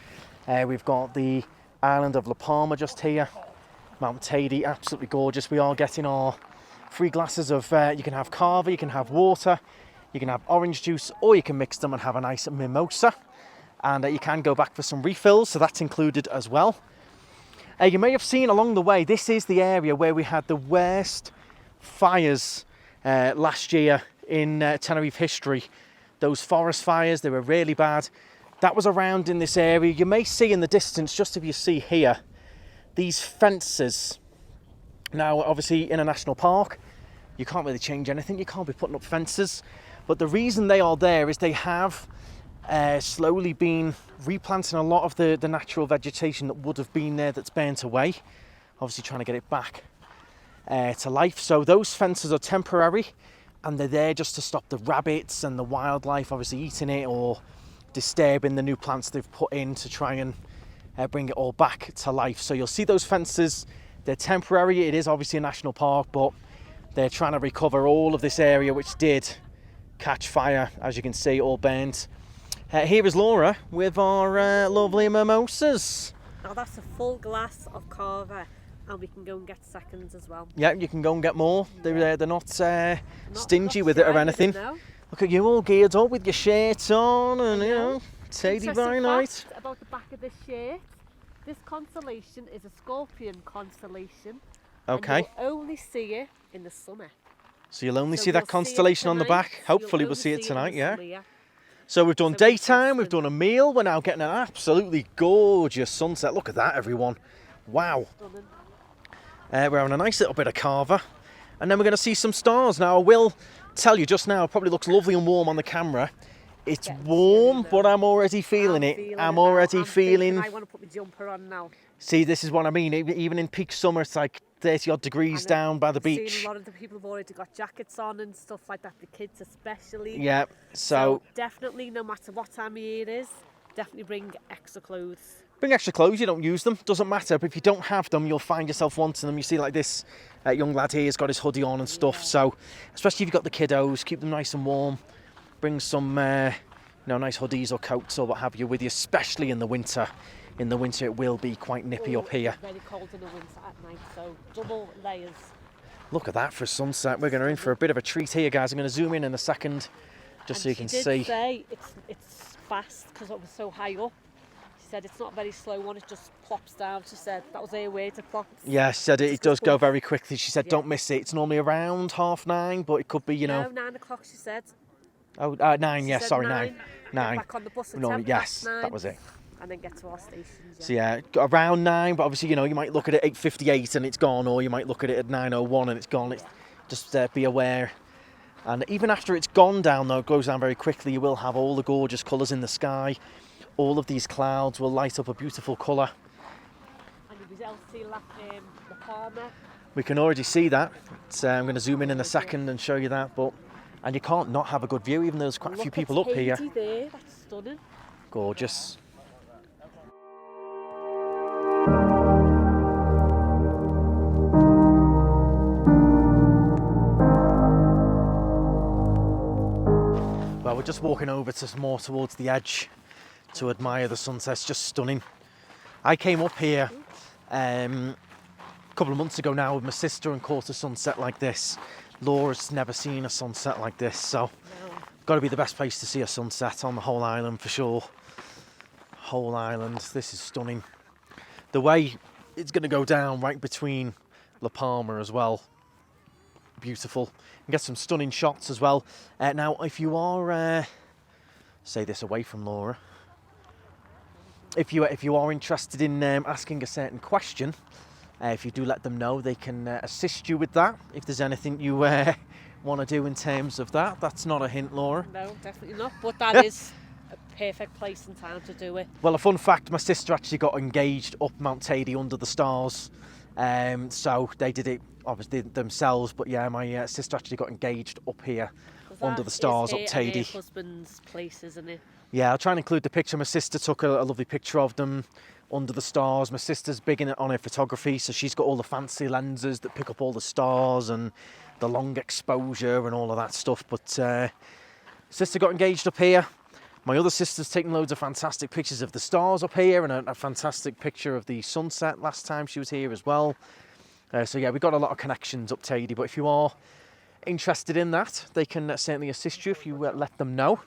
We've got the island of La Palma just here. Mount Teide, absolutely gorgeous. We are getting our free glasses of, you can have cava, you can have water, you can have orange juice, or you can mix them and have a nice mimosa. And you can go back for some refills, so that's included as well. You may have seen along the way, this is the area where we had the worst fires last year in Tenerife history. Those forest fires, they were really bad. That was around in this area. You may see in the distance, just if you see here, these fences. Now, obviously, in a national park, you can't really change anything. You can't be putting up fences. But the reason they are there is they have slowly been replanting a lot of the natural vegetation that would have been there that's burnt away. Obviously trying to get it back to life. So those fences are temporary and they're there just to stop the rabbits and the wildlife obviously eating it or disturbing the new plants they've put in to try and bring it all back to life. So you'll see those fences, they're temporary. It is obviously a national park, but they're trying to recover all of this area which did catch fire, as you can see, all burnt. Here is Laura with our lovely mimosas. Now that's a full glass of cava, and we can go and get seconds as well. Yeah, you can go and get more. They're not stingy with it or anything. No. Look at you all geared up with your shirt on and, you know, Teide By Night. About the back of this shirt, this constellation is a scorpion constellation. Okay. And you'll only see it in the summer. So you'll only So see that you'll constellation it on the tonight, back. Hopefully you'll we'll see only it tonight, in the yeah. summer, yeah. So we've done So daytime, we've interesting. done a meal, we're now getting an absolutely gorgeous sunset. Look at that, everyone. Wow. Stunning. We're having a nice little bit of carver. And then we're going to see some stars. Now, I will tell you just now, it probably looks lovely and warm on the camera. It's warm, but I'm already feeling it. I'm already feeling... I want to put my jumper on now. See, this is what I mean. Even in peak summer, it's like 30 odd degrees down by the beach. Seen a lot of the people have already got jackets on and stuff like that, the kids especially. Yeah, so definitely, no matter what time of year it is, definitely bring extra clothes. bring extra clothes, you don't use them, doesn't matter. But if you don't have them, you'll find yourself wanting them. You see, like this young lad here has got his hoodie on and stuff. So, especially if you've got the kiddos, keep them nice and warm. Bring some, nice hoodies or coats or what have you with you, especially in the winter. In the winter, it will be quite nippy up here. It's very cold in the winter at night, so double layers. Look at that for a sunset. We're going to in for a bit of a treat here, guys. I'm going to zoom in a second, just so you can see. see. She did say it's fast because it was so high up. She said it's not a very slow one, it just plops down. She said that was her way to plop. Yeah, she said it does go very quickly. She said don't miss it. It's normally around 9:30, but it could be, No, 9 o'clock, she said. Oh, 9, yeah, She said sorry, 9. 9. Get back on the bus at No, 10 yes, past 9. that was it. And then get to our stations. So yeah, around 9, but obviously, you might look at it at 8:58 and it's gone, or you might look at it at 9:01 and it's gone. Just be aware. And even after it's gone down, though, it goes down very quickly. You will have all the gorgeous colours in the sky. All of these clouds will light up a beautiful colour. And you'll be able to see the Palmer. We can already see that. I'm going to zoom in a second and show you that. And you can't not have a good view, even though there's quite a few people up here. There. That's stunning. Gorgeous. Well, we're just walking over to more towards the edge to admire the sunset. It's just stunning. I came up here a couple of months ago now with my sister and caught a sunset like this. Laura's never seen a sunset like this, so got to be the best place to see a sunset on the whole island for sure. Whole island, this is stunning. The way it's going to go down right between La Palma as well. Beautiful. And get some stunning shots as well. Now, if you are, say this away from Laura, if you are interested in asking a certain question, if you do let them know, they can assist you with that. If there's anything you want to do in terms of that, that's not a hint, Laura. No, definitely not. But that is a perfect place and time to do it. Well, a fun fact: my sister actually got engaged up Mount Teide under the stars. So they did it obviously themselves, but yeah, my sister actually got engaged up here under the stars up Teide. Her husband's place, isn't it? Yeah, I'll try and include the picture. My sister took a lovely picture of them under the stars. My sister's big on her photography, so she's got all the fancy lenses that pick up all the stars and the long exposure and all of that stuff. But sister got engaged up here. My other sister's taken loads of fantastic pictures of the stars up here and a fantastic picture of the sunset last time she was here as well. So yeah, we've got a lot of connections up Teide, but if you are interested in that, they can certainly assist you if you let them know.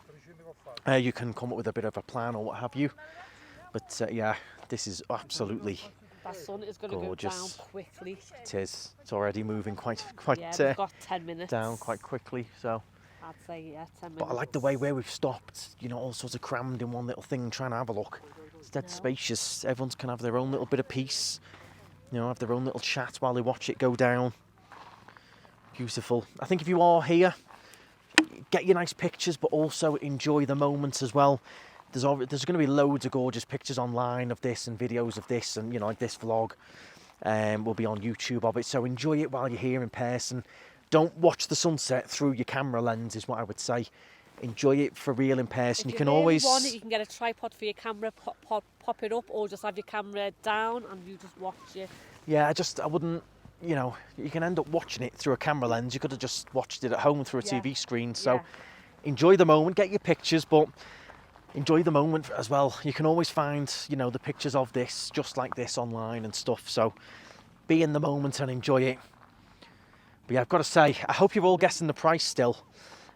You can come up with a bit of a plan or what have you. But yeah, this is absolutely That sun is going to go down quickly. It is. It's already moving quite Yeah, we've got 10 minutes. down quite quickly. So. I'd say, yeah, 10 minutes. But I like the way where we've stopped, all sorts of crammed in one little thing, trying to have a look. It's dead spacious. Everyone's can have their own little bit of peace, have their own little chat while they watch it go down. Beautiful. I think if you are here, get your nice pictures, but also enjoy the moment as well. There's going to be loads of gorgeous pictures online of this and videos of this, and like this vlog will be on YouTube of it. So enjoy it while you're here in person. don't watch the sunset through your camera lens, is what I would say. Enjoy it for real in person. If You can really always want it, you can get a tripod for your camera, pop it up, or just have your camera down and you just watch it. Yeah, I wouldn't, you know, you can end up watching it through a camera lens. You could have just watched it at home through a TV screen. So enjoy the moment, get your pictures, but enjoy the moment as well. You can always find, you know, the pictures of this just like this online and stuff. So be in the moment and enjoy it. But yeah, I've got to say, I hope you're all guessing the price still.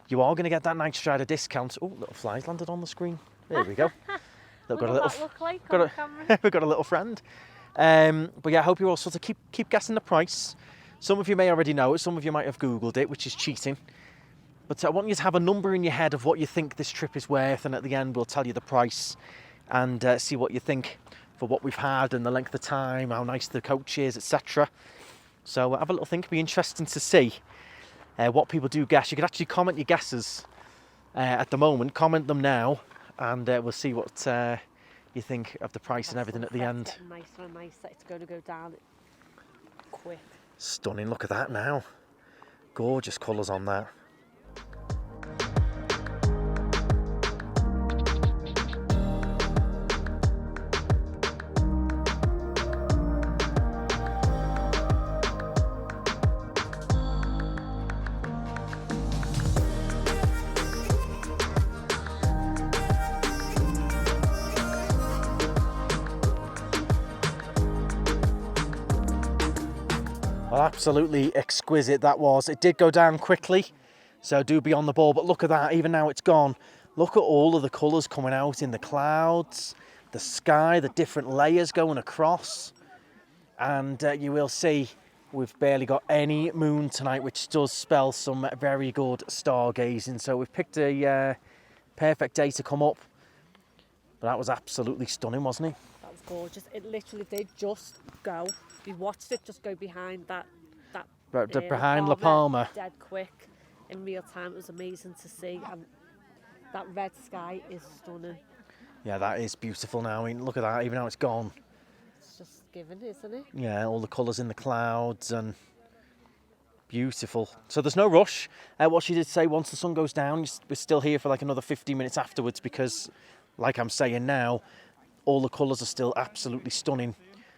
You are going to get that Knightstrider discount. Oh, little flies landed on the screen. There we go. What does that look like on the camera? We've got a little friend. But yeah, I hope you all sort of keep guessing the price. Some of you may already know it, some of you might have Googled it, which is cheating. But I want you to have a number in your head of what you think this trip is worth, and at the end we'll tell you the price and see what you think for what we've had and the length of time, how nice the coach is, etc. So have a little think. It'll be interesting to see what people do guess. You could actually comment your guesses at the moment. Comment them now, and we'll see what you think of the price and everything at the end. It's getting nicer and nicer. It's going to go down quick. Stunning, look at that now. Gorgeous colours on that. Well, absolutely exquisite that was. It did go down quickly, so do be on the ball, but look at that, even now it's gone. Look at all of the colours coming out in the clouds, the sky, the different layers going across. And you will see we've barely got any moon tonight, which does spell some very good stargazing. So we've picked a perfect day to come up. But that was absolutely stunning, wasn't it? That was gorgeous. It literally did just go. We watched it just go behind that behind La Palma. Dead quick in real time. It was amazing to see, and that red sky is stunning. Yeah, that is beautiful now. I mean, look at that, even now it's gone. It's just given, isn't it? Yeah, all the colours in the clouds and beautiful. So there's no rush. What she did say, once the sun goes down, we're still here for like another 15 minutes afterwards because, like I'm saying now, all the colours are still absolutely stunning.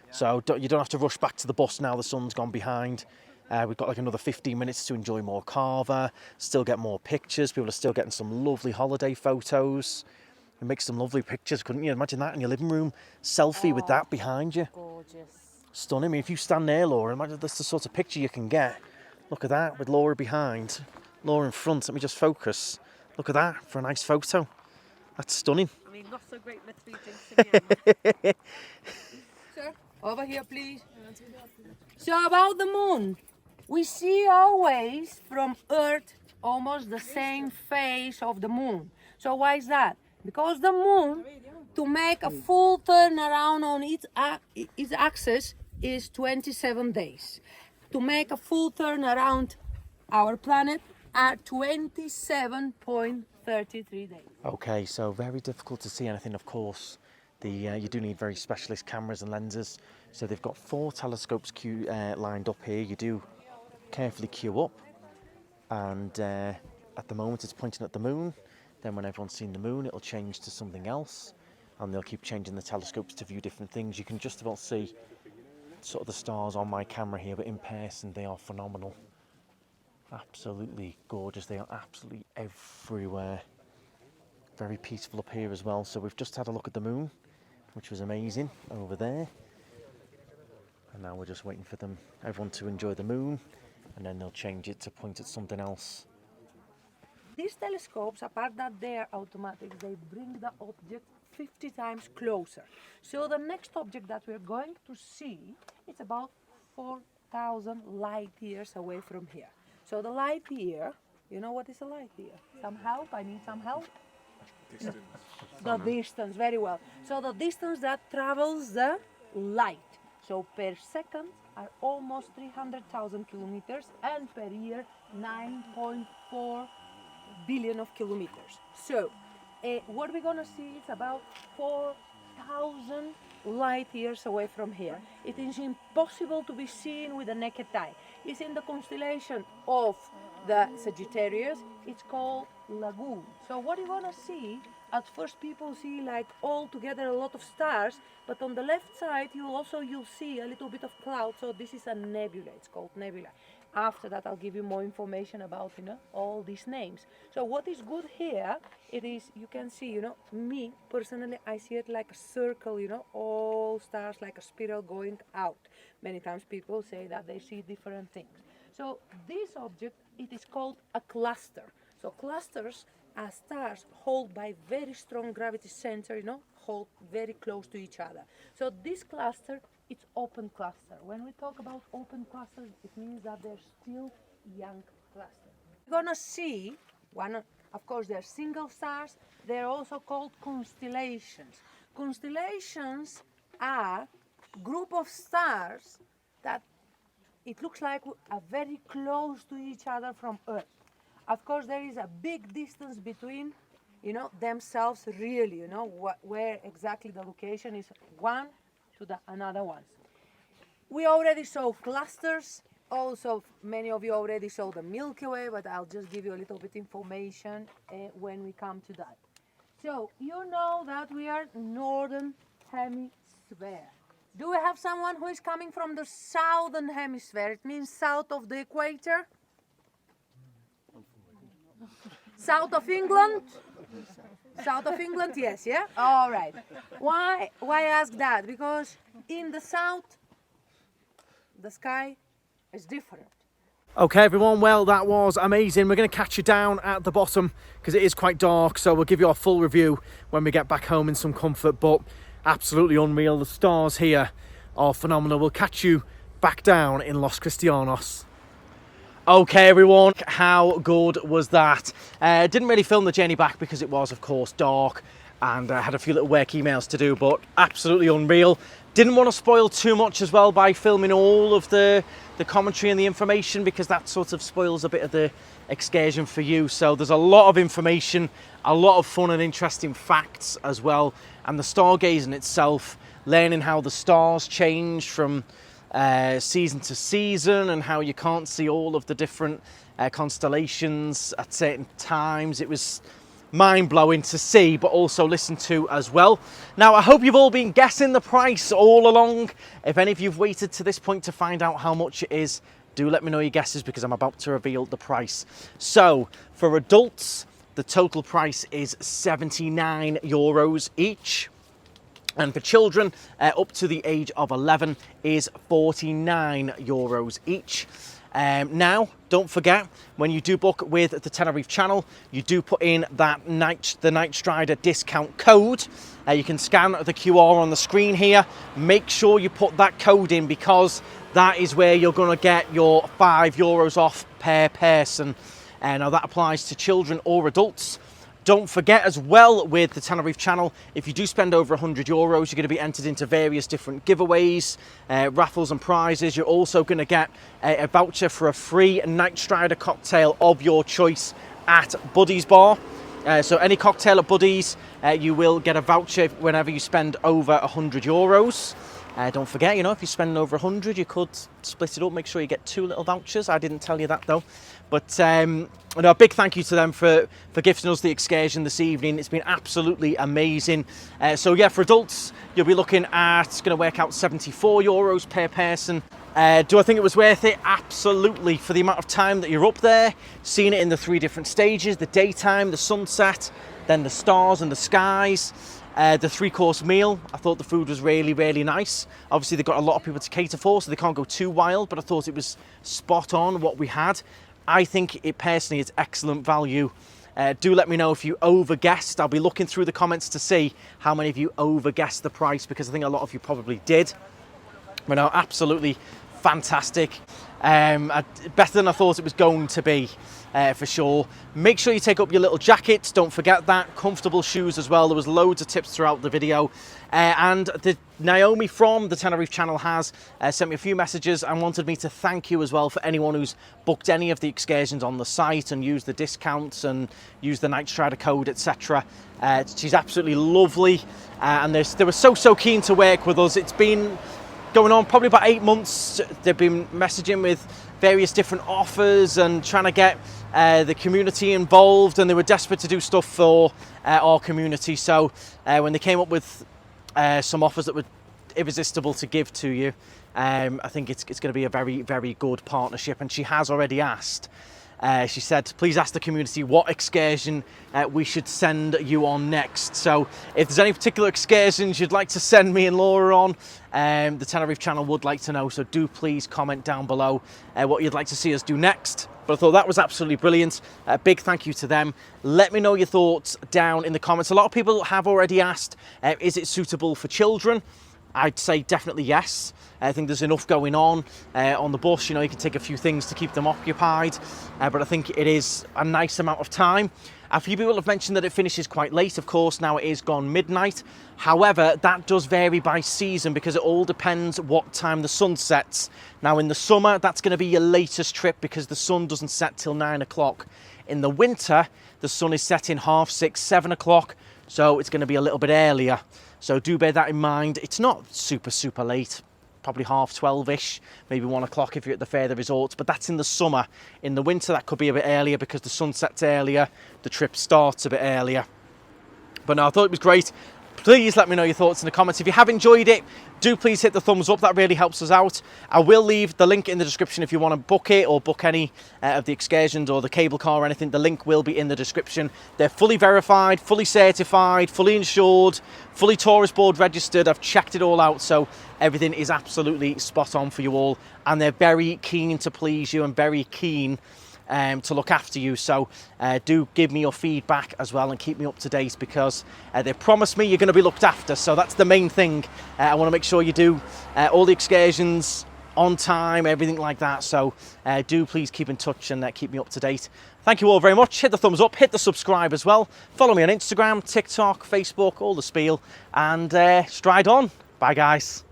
So you don't have to rush back to the bus now the sun's gone behind. We've got like another 15 minutes to enjoy more carver, still get more pictures. People are still getting some lovely holiday photos. You make some lovely pictures, couldn't you? Imagine that in your living room, selfie with that behind you. Gorgeous. Stunning. I mean, if you stand there, Laura, imagine that's the sort of picture you can get. Look at that, with Laura behind, Laura in front. Let me just focus. Look at that for a nice photo. That's stunning. I mean, not so great with 3 drinks in the Sir, over here, please. So about the moon, we see always from Earth almost the same face of the moon. So why is that? Because the moon, to make a full turnaround on its axis, is 27 days. To make a full turn around our planet are 27.33 days. Okay, so very difficult to see anything, of course. You do need very specialist cameras and lenses. So they've got 4 telescopes lined up here. You do carefully queue up, and at the moment it's pointing at the moon. Then when everyone's seen the moon, it'll change to something else, and they'll keep changing the telescopes to view different things. You can just about see sort of the stars on my camera here, but in person they are phenomenal. Absolutely gorgeous. They are absolutely everywhere. Very peaceful up here as well. So we've just had a look at the moon, which was amazing over there. And now we're just waiting for everyone to enjoy the moon, and then they'll change it to point at something else. These telescopes, apart that they are automatic, they bring the object 50 times closer. So the next object that we're going to see is about 4,000 light years away from here. So the light year, you know what is a light year? Some help? I need some help. Distance. The distance, very well. So the distance that travels the light. So per second are almost 300,000 kilometers, and per year 9.4 billion of kilometers. So what we're gonna see is about 4,000 light years away from here. It is impossible to be seen with the naked eye. is in the constellation of the Sagittarius. It's called Lagoon. So what you're gonna see, at first people see like all together a lot of stars, but on the left side you'll see a little bit of cloud. So this is a nebula, it's called nebula. After that I'll give you more information about, you know, all these names. So what is good here, it is, you can see, you know, me personally, I see it like a circle, you know, all stars like a spiral going out. Many times people say that they see different things. So this object, it is called a cluster. So clusters are stars held by very strong gravity center, you know, hold very close to each other. So this cluster, it's open cluster. When we talk about open clusters, it means that they're still young clusters. You're gonna see one, of course, they're single stars. They're also called constellations. Constellations are group of stars that it looks like are very close to each other from Earth. Of course, there is a big distance between, you know, themselves really, you know, where exactly the location is one to the another ones. We already saw clusters. Also, many of you already saw the Milky Way, but I'll just give you a little bit information when we come to that. So, you know that we are northern hemisphere. Do we have someone who is coming from the southern hemisphere? It means south of the equator. South of England? South of England, yes, yeah? All right. Why ask that? Because in the south, the sky is different. Okay everyone, well that was amazing. We're going to catch you down at the bottom because it is quite dark, so we'll give you our full review when we get back home in some comfort, but absolutely unreal. The stars here are phenomenal. We'll catch you back down in Los Cristianos. Okay everyone, how good was that? Didn't really film the journey back because it was of course dark and I had a few little work emails to do, but absolutely unreal. Didn't want to spoil too much as well by filming all of the commentary and the information because that sort of spoils a bit of the excursion for you. So there's a lot of information, a lot of fun and interesting facts as well, and the stargazing itself, learning how the stars change from season to season and how you can't see all of the different constellations at certain times. It was mind-blowing to see but also listen to as well. Now I hope you've all been guessing the price all along. If any of you've waited to this point to find out how much it is, do let me know your guesses because I'm about to reveal the price. So for adults the total price is €79 each, and for children up to the age of 11 is €49 each. Now, don't forget, when you do book with the Tenerife Channel, you do put in that the Knightstrider discount code. You can scan the QR on the screen here. Make sure you put that code in because that is where you're going to get your €5 off per person. Now that applies to children or adults. Don't forget as well with the Tenerife Channel, if you do spend over €100, you're going to be entered into various different giveaways, raffles and prizes. You're also going to get a voucher for a free Knightstrider cocktail of your choice at Buddy's Bar. So any cocktail at Buddy's, you will get a voucher whenever you spend over €100. Don't forget, you know, if you're spending over 100, you could split it up. Make sure you get 2 little vouchers. I didn't tell you that though. But a big thank you to them for gifting us the excursion this evening. It's been absolutely amazing. So yeah, for adults, you'll be looking at, it's going to work out €74 per person. Do I think it was worth it? Absolutely. For the amount of time that you're up there, seeing it in the 3 different stages, the daytime, the sunset, then the stars and the skies. The 3-course meal, I thought the food was really, really nice. Obviously, they've got a lot of people to cater for, so they can't go too wild, but I thought it was spot on what we had. I think it personally is excellent value. Do let me know if you over-guessed. I'll be looking through the comments to see how many of you over-guessed the price, because I think a lot of you probably did. But no, absolutely fantastic. Better than I thought it was going to be. For sure. Make sure you take up your little jackets, don't forget that. Comfortable shoes as well. There was loads of tips throughout the video. And Naomi from the Tenerife Channel has sent me a few messages and wanted me to thank you as well for anyone who's booked any of the excursions on the site and used the discounts and used the Knightstrider code, etc. She's absolutely lovely, and they were so keen to work with us. It's been going on probably about 8 months. They've been messaging with various different offers and trying to get the community involved, and they were desperate to do stuff for our community. So when they came up with some offers that were irresistible to give to you, I think it's going to be a very, very good partnership. And she has already asked, she said, please ask the community what excursion we should send you on next. So if there's any particular excursions you'd like to send me and Laura on, the Tenerife Channel would like to know. So do please comment down below what you'd like to see us do next. But I thought that was absolutely brilliant. A big thank you to them. Let me know your thoughts down in the comments. A lot of people have already asked, is it suitable for children? I'd say definitely yes. I think there's enough going on the bus. You know, you can take a few things to keep them occupied, but I think it is a nice amount of time. A few people have mentioned that it finishes quite late. Of course, now it is gone midnight. However, that does vary by season because it all depends what time the sun sets. Now in the summer, that's going to be your latest trip because the sun doesn't set till 9 o'clock. In the winter, the sun is setting 6:30, 7 o'clock. So it's going to be a little bit earlier. So do bear that in mind. It's not super late, probably 12:30-ish, maybe 1 o'clock if you're at the further resorts, but that's in the summer. In the winter, that could be a bit earlier because the sun sets earlier, the trip starts a bit earlier. But no, I thought it was great. Please let me know your thoughts in the comments. If you have enjoyed it, do please hit the thumbs up. That really helps us out. I will leave the link in the description if you want to book it or book any of the excursions or the cable car or anything. The link will be in the description. They're fully verified, fully certified, fully insured, fully tourist board registered. I've checked it all out, so everything is absolutely spot on for you all. And they're very keen to please you and very keen to look after you. So do give me your feedback as well and keep me up to date because they promised me you're going to be looked after. So that's the main thing. I want to make sure you do all the excursions on time, everything like that. So do please keep in touch and keep me up to date. Thank you all very much. Hit the thumbs up, hit the subscribe as well. Follow me on Instagram, TikTok, Facebook, all the spiel, and stride on. Bye guys.